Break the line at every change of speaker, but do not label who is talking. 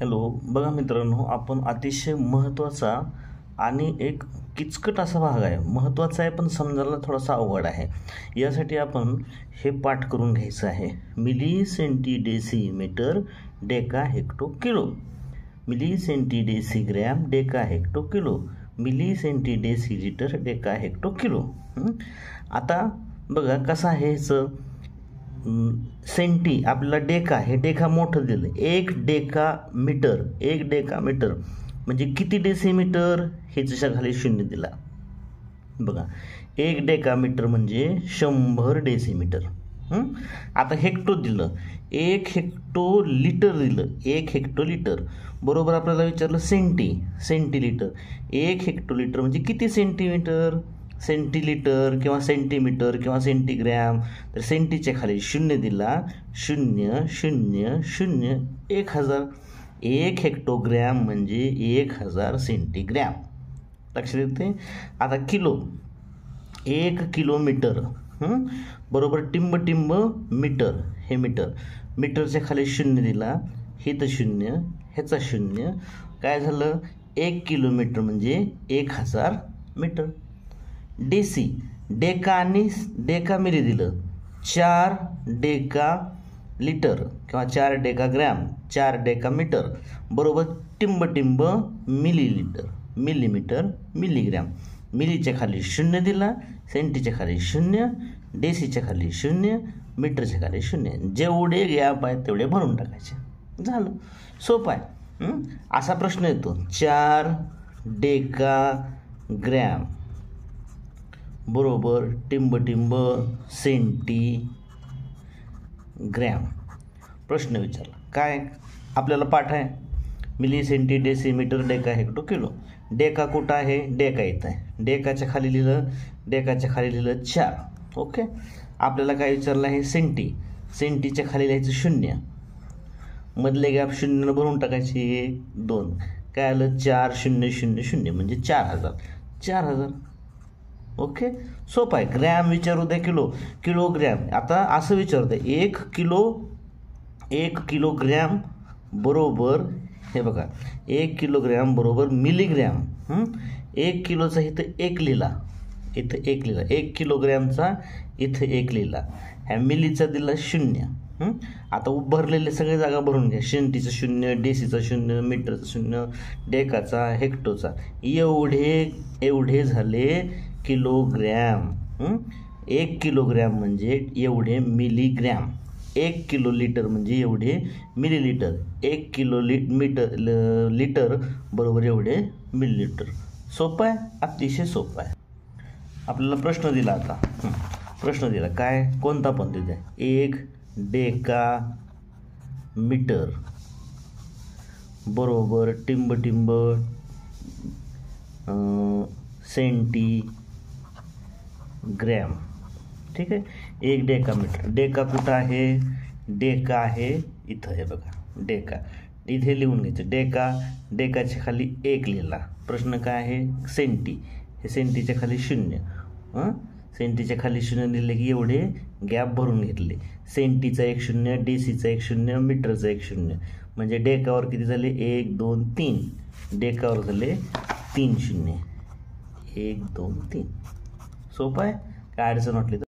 Hello, बघा मित्रांनो, आपण अतिशय महत्त्वाचा आणि एक किचकट असा भाग आहे. महत्त्वाचा आहे पण समजायला थोडासा अवघड आहे. यासाठी आपण हे पाठ करून घ्यायचं आहे. Milli centi decimetre deca hecto kilo, milli centi decigram deca hecto kilo, milli centi decilitre deca hecto kilo. आता बघा कसं आहे ह्याचं. सेंटी आपल्याला डेका, हे डेका मोठं दिलं. एक डेका मीटर म्हणजे किती डेसिमीटर, ह्याच्या खाली शून्य दिला. बघा, एक डेका मीटर म्हणजे 100 डेसिमीटर. आता हेक्टो दिलं, एक हेक्टो लिटर दिलं. एक हेक्टो लिटर बरोबर आपल्याला विचारलं सेंटीलिटर. एक हेक्टो लिटर म्हणजे किती सेंटीमीटर, सेंटीलिटर किंवा सेंटीमीटर किंवा सेंटीग्रॅम. तर सेंटीच्या खाली शून्य दिला. 0 0 0 1000. एक हेक्टोग्रॅम म्हणजे 1000 सेंटीग्रॅम. लक्षात येते. आता किलो, एक किलोमीटर बरोबर टिंब मीटर. हे मीटरच्या खाली शून्य दिला. हे तर शून्य, ह्याचा शून्य. काय झालं, 1 किलोमीटर म्हणजे 1000 मीटर. डेका आणि डेका मिली दिलं. 4 डेका लिटर किंवा 4 डेका ग्रॅम, 4 डेका मीटर बरोबर टिंब मिलीलिटर, मिलीमीटर, मिलीग्रॅम. मिलीच्या खाली शून्य दिला, सेंटीच्या खाली शून्य, डेसीच्या खाली शून्य, मीटरच्या खाली शून्य. जेवढे गॅप आहेत तेवढे भरून टाकायचे. झालं, सोपं आहे. असा प्रश्न येतो, 4 डेका ग्रॅम बरोबर टिंब सेंटी ग्रॅम. प्रश्न विचारला काय, आपल्याला पाठ आहे milli centi decimetre deca hecto kilo. Deca कुठं आहे, डेका इथं आहे. डेकाच्या खाली लिहिलं 4. ओके. आपल्याला काय विचारलं आहे, सेंटीच्या खाली लिहायचं 0. मधले गॅप 0 भरून टाकायचे. 1 2. काय आलं, 4 0 0 0 म्हणजे 4000. ओके, सोपं आहे. ग्रॅम विचारू द्या, किलोग्रॅम. आता असं विचारू द्या, 1 किलोग्रॅम बरोबर, हे बघा, 1 किलोग्रॅम बरोबर मिलीग्रॅम. 1 किलोचा इथं 1 लिहिला, 1 किलोग्रॅमचा इथं 1 लिहिला. ह्या मिलीचा दिला 0. आता उभारलेले सगळे जागा भरून घ्या. सेंटीचं 0, डेसीचा 0, मीटरचा 0, डेकाचा, हेक्टोचा. एवढे झाले किलोग्रॅम. 1 किलोग्रॅम म्हणजे एवढे मिलीग्रॅम. 1 किलो लिटर म्हणजे एवढे मिलीलिटर. 1 किलो लिटर बरोबर एवढे मिलीलिटर. सोपं आहे, अतिशय सोपं आहे. आपल्याला प्रश्न दिला. आता प्रश्न दिला काय, कोणता पण देऊ द्या. 1 डेका मीटर बरोबर टिंब सेंटी ग्रॅम. ठीक आहे. 1 डेका मीटर. डेका कुठं आहे, डेका आहे इथं. हे बघा, डेका इथे लिहून घ्यायचं. डेकाच्या खाली 1 लिहिला. प्रश्न काय आहे, सेंटी. हे सेंटीच्या खाली 0. सेंटीच्या खाली 0 लिहिले की एवढे गॅप भरून घेतले. सेंटीचा 1 0, डेसीचा 1 0, मीटरचा 1 0 म्हणजे डेकावर किती झाले, 1 2 3. डेकावर झाले 3 0. 1 2 3. सोपं आहे, काय अडचण वाटली तर